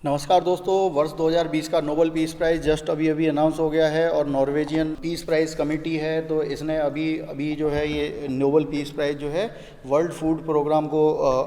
नमस्कार दोस्तों, वर्ष 2020 का नोबेल पीस प्राइज़ जस्ट अभी अनाउंस हो गया है और नॉर्वेजियन पीस प्राइज़ कमेटी है तो इसने अभी जो है ये नोबेल पीस प्राइज़ जो है वर्ल्ड फूड प्रोग्राम को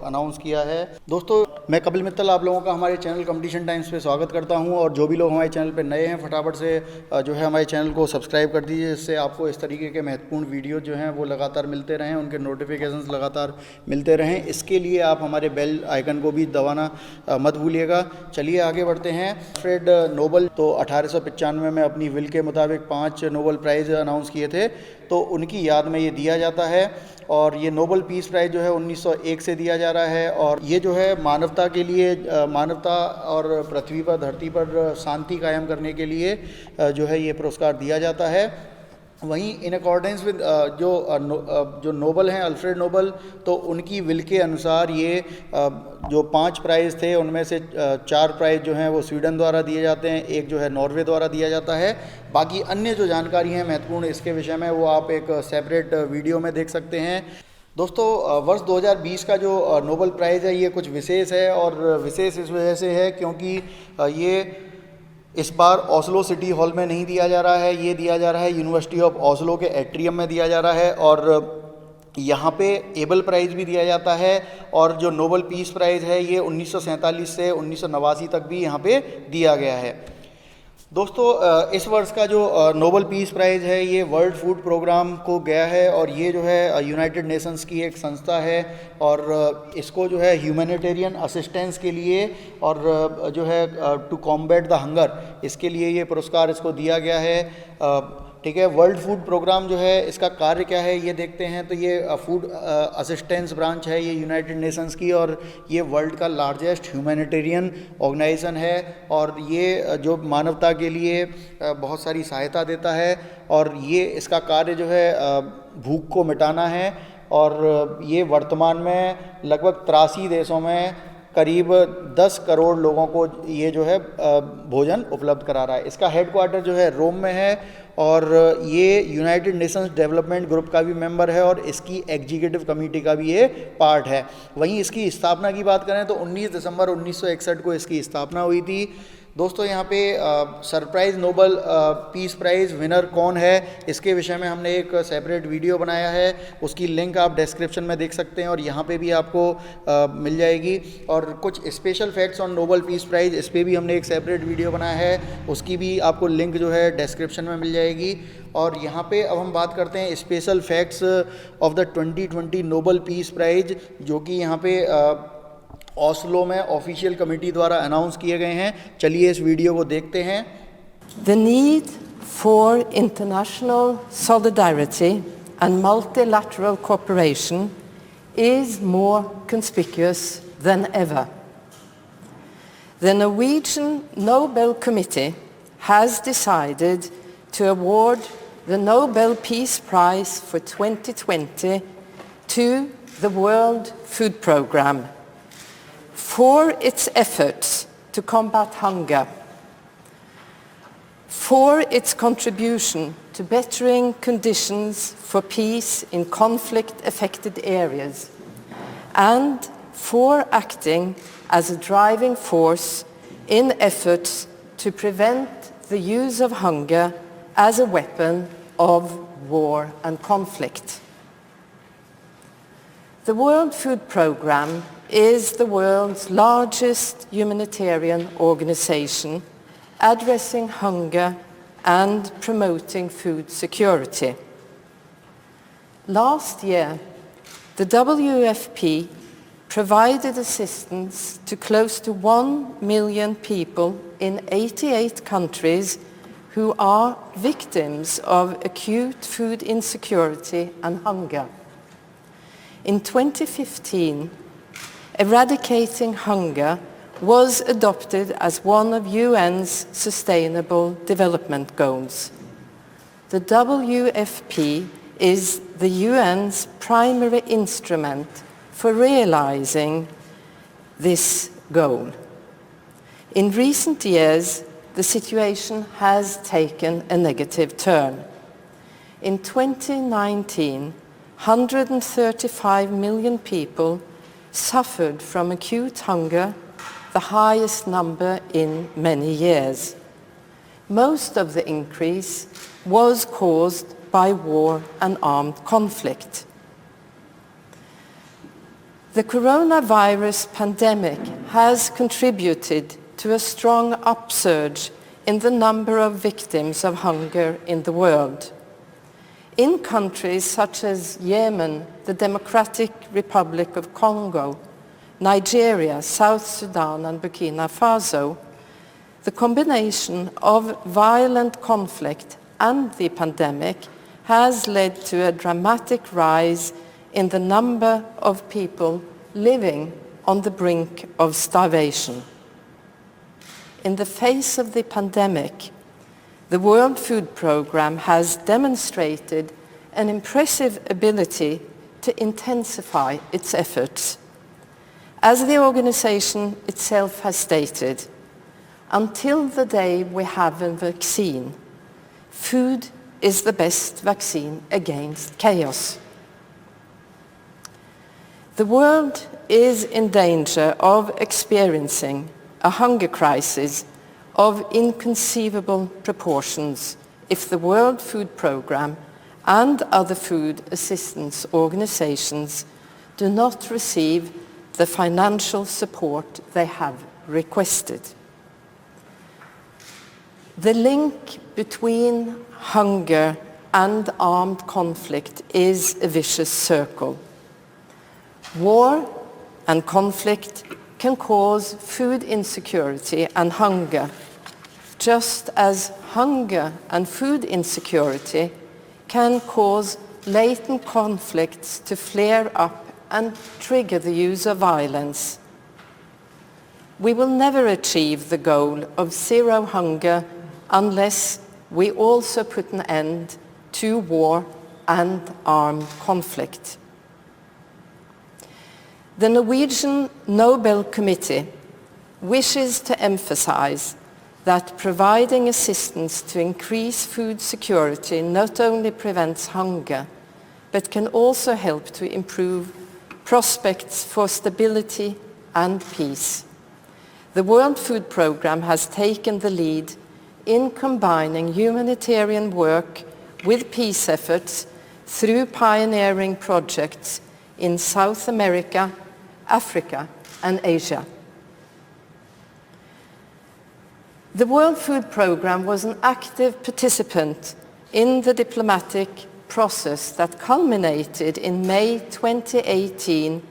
अनाउंस किया है। दोस्तों, मैं कपिल मित्तल आप लोगों का हमारे चैनल कंपटीशन टाइम्स पे स्वागत करता हूं और जो भी लोग हमारे चैनल पे नए हैं फटाफट से जो है हमारे चैनल को सब्सक्राइब कर दीजिए, जिससे आपको इस तरीके के महत्वपूर्ण वीडियो जो हैं वो लगातार मिलते रहें, उनके नोटिफिकेशंस लगातार मिलते रहें। इसके लिए आप हमारे बेल आइकन को भी दबाना मत भूलिएगा। चलिए आगे बढ़ते हैं। अल्फ्रेड नोबल तो 1895 में अपनी विल के मुताबिक 5 नोबेल प्राइज़ अनाउंस किए थे, तो उनकी याद में ये दिया जाता है। और ये नोबेल पीस प्राइज़ जो है 1901 से दिया जा रहा है और ये जो है मानवता के लिए, मानवता और पृथ्वी पर, धरती पर शांति कायम करने के लिए जो है ये पुरस्कार दिया जाता है। वहीं इन अकॉर्डेंस विद जो नोबल हैं, अल्फ्रेड नोबल, तो उनकी विल के अनुसार ये जो 5 प्राइज़ थे उनमें से 4 प्राइज़ जो हैं वो स्वीडन द्वारा दिए जाते हैं, एक जो है नॉर्वे द्वारा दिया जाता है। बाकी अन्य जो जानकारी है महत्वपूर्ण इसके विषय में वो आप एक सेपरेट वीडियो में देख सकते हैं। दोस्तों, वर्ष 2020 का जो नोबेल प्राइज़ है ये कुछ विशेष है और विशेष इस वजह से है क्योंकि ये इस बार ओस्लो सिटी हॉल में नहीं दिया जा रहा है, ये दिया जा रहा है यूनिवर्सिटी ऑफ ओस्लो के एट्रियम में दिया जा रहा है और यहाँ पे एबल प्राइज़ भी दिया जाता है। और जो नोबेल पीस प्राइज़ है ये 1947 से 1989 तक भी यहाँ पे दिया गया है। दोस्तों, इस वर्ष का जो नोबेल पीस प्राइज़ है ये वर्ल्ड फूड प्रोग्राम को गया है और ये जो है यूनाइटेड नेशंस की एक संस्था है और इसको जो है ह्यूमैनिटेरियन असिस्टेंस के लिए और जो है टू कॉम्बैट द हंगर, इसके लिए ये पुरस्कार इसको दिया गया है। ठीक है, वर्ल्ड फूड प्रोग्राम जो है इसका कार्य क्या है ये देखते हैं। तो ये फूड असिस्टेंस ब्रांच है ये यूनाइटेड नेशंस की और ये वर्ल्ड का लार्जेस्ट ह्यूमैनिटेरियन ऑर्गेनाइजेशन है और ये जो मानवता के लिए बहुत सारी सहायता देता है और ये इसका कार्य जो है भूख को मिटाना है और ये वर्तमान में लगभग 83 देशों में करीब 10 करोड़ लोगों को ये जो है भोजन उपलब्ध करा रहा है। इसका हेडक्वार्टर जो है रोम में है और ये यूनाइटेड नेशंस डेवलपमेंट ग्रुप का भी मेंबर है और इसकी एग्जीक्यूटिव कमेटी का भी ये पार्ट है। वहीं इसकी स्थापना की बात करें तो 19 दिसंबर 1961 को इसकी स्थापना हुई थी। दोस्तों, यहाँ पे surprise Nobel peace prize winner कौन है इसके विषय में हमने एक सेपरेट वीडियो बनाया है, उसकी लिंक आप डिस्क्रिप्शन में देख सकते हैं और यहाँ पे भी आपको मिल जाएगी। और कुछ special facts on Nobel peace prize, इस पर भी हमने एक सेपरेट वीडियो बनाया है, उसकी भी आपको लिंक जो है डिस्क्रिप्शन में मिल जाएगी। और यहाँ पे अब हम बात करते हैं special facts of the 2020 Nobel peace prize, जो कि यहाँ पे ओस्लो में ऑफिशियल कमेटी द्वारा अनाउंस किए गए हैं। चलिए इस वीडियो को देखते हैं। The need for international solidarity and multilateral cooperation is more conspicuous than ever. The Norwegian Nobel Committee has decided to award the Nobel Peace Prize for 2020 to the World Food Programme for its efforts to combat hunger, for its contribution to bettering conditions for peace in conflict-affected areas, and for acting as a driving force in efforts to prevent the use of hunger as a weapon of war and conflict. The World Food Programme is the world's largest humanitarian organization addressing hunger and promoting food security. Last year, the WFP provided assistance to close to 1 million people in 88 countries who are victims of acute food insecurity and hunger. In 2015, eradicating hunger was adopted as one of UN's Sustainable Development Goals. The WFP is the UN's primary instrument for realizing this goal. In recent years, the situation has taken a negative turn. In 2019, 135 million people suffered from acute hunger the highest number in many years. Most of the increase was caused by war and armed conflict. The coronavirus pandemic has contributed to a strong upsurge in the number of victims of hunger in the world. In countries such as Yemen, the Democratic Republic of Congo, Nigeria, South Sudan, and Burkina Faso, the combination of violent conflict and the pandemic has led to a dramatic rise in the number of people living on the brink of starvation. In the face of the pandemic, the World Food Programme has demonstrated an impressive ability to intensify its efforts. As the organization itself has stated, until the day we have a vaccine, food is the best vaccine against chaos. The world is in danger of experiencing a hunger crisis of inconceivable proportions if the World Food Programme and other food assistance organizations do not receive the financial support they have requested. The link between hunger and armed conflict is a vicious circle. War and conflict can cause food insecurity and hunger, just as hunger and food insecurity can cause latent conflicts to flare up and trigger the use of violence. We will never achieve the goal of zero hunger unless we also put an end to war and armed conflict. The Norwegian Nobel Committee wishes to emphasize that providing assistance to increase food security not only prevents hunger, but can also help to improve prospects for stability and peace. The World Food Programme has taken the lead in combining humanitarian work with peace efforts through pioneering projects in South America, Africa, and Asia. The World Food Programme was an active participant in the diplomatic process that culminated in May 2018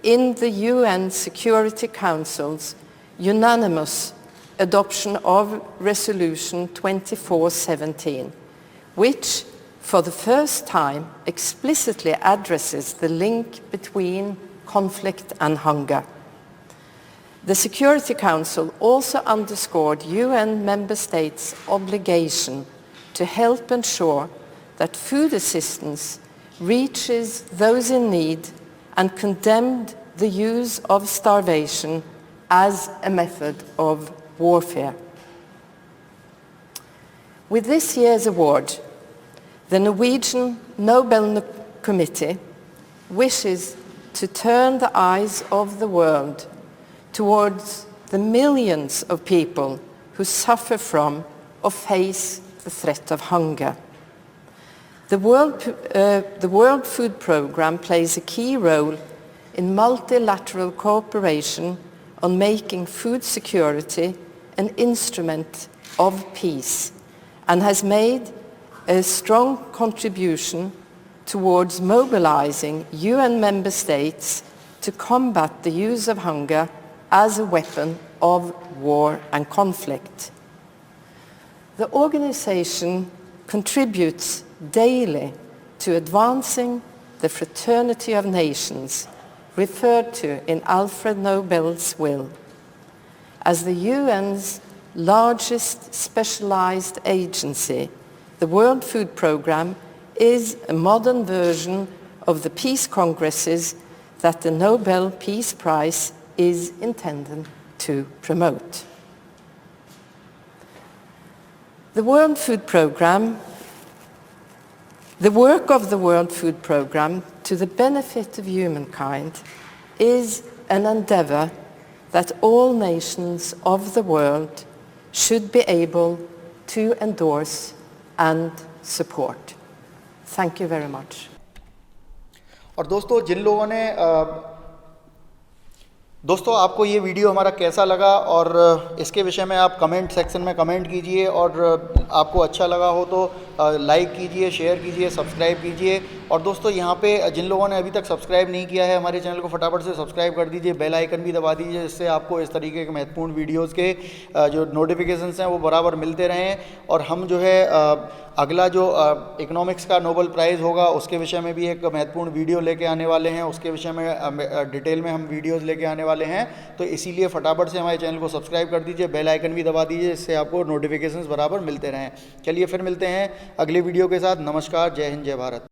in the UN Security Council's unanimous adoption of Resolution 2417, which for the first time explicitly addresses the link between conflict and hunger. The Security Council also underscored UN member states' obligation to help ensure that food assistance reaches those in need and condemned the use of starvation as a method of warfare. With this year's award, the Norwegian Nobel Committee wishes to turn the eyes of the world towards the millions of people who suffer from or face the threat of hunger. The World Food Programme plays a key role in multilateral cooperation on making food security an instrument of peace and has made a strong contribution towards mobilizing UN member states to combat the use of hunger as a weapon of war and conflict. The organization contributes daily to advancing the fraternity of nations, referred to in Alfred Nobel's will. As the UN's largest specialized agency, the World Food Programme is a modern version of the peace congresses that the Nobel Peace Prize is intended to promote. The World Food Programme, the work of the World Food Programme to the benefit of humankind is an endeavor that all nations of the world should be able to endorse and support. Thank you very much. और दोस्तों जिन लोगों ने दोस्तों आपको ये video हमारा कैसा लगा और इसके विषय में आप कमेंट सेक्शन में कमेंट कीजिए, और आपको अच्छा लगा हो तो लाइक कीजिए, शेयर कीजिए, सब्सक्राइब कीजिए। और दोस्तों यहाँ पे जिन लोगों ने अभी तक सब्सक्राइब नहीं किया है हमारे चैनल को फटाफट से सब्सक्राइब कर दीजिए, बेल आइकन भी दबा दीजिए, जिससे आपको इस तरीके के महत्वपूर्ण वीडियोज़ के जो नोटिफिकेशंस हैं वो बराबर मिलते रहें। और हम जो है अगला जो इकोनॉमिक्स का नोबेल प्राइज़ होगा उसके विषय में भी एक महत्वपूर्ण वीडियो लेके आने वाले हैं, उसके विषय में डिटेल में हम वीडियोज़ लेके आने वाले हैं। तो इसीलिए फटाफट से हमारे चैनल को सब्सक्राइब कर दीजिए, बेल आइकन भी दबा दीजिए, जिससे आपको नोटिफिकेशंस बराबर मिलते रहें। चलिए फिर मिलते हैं अगले वीडियो के साथ। नमस्कार, जय हिंद, जय भारत।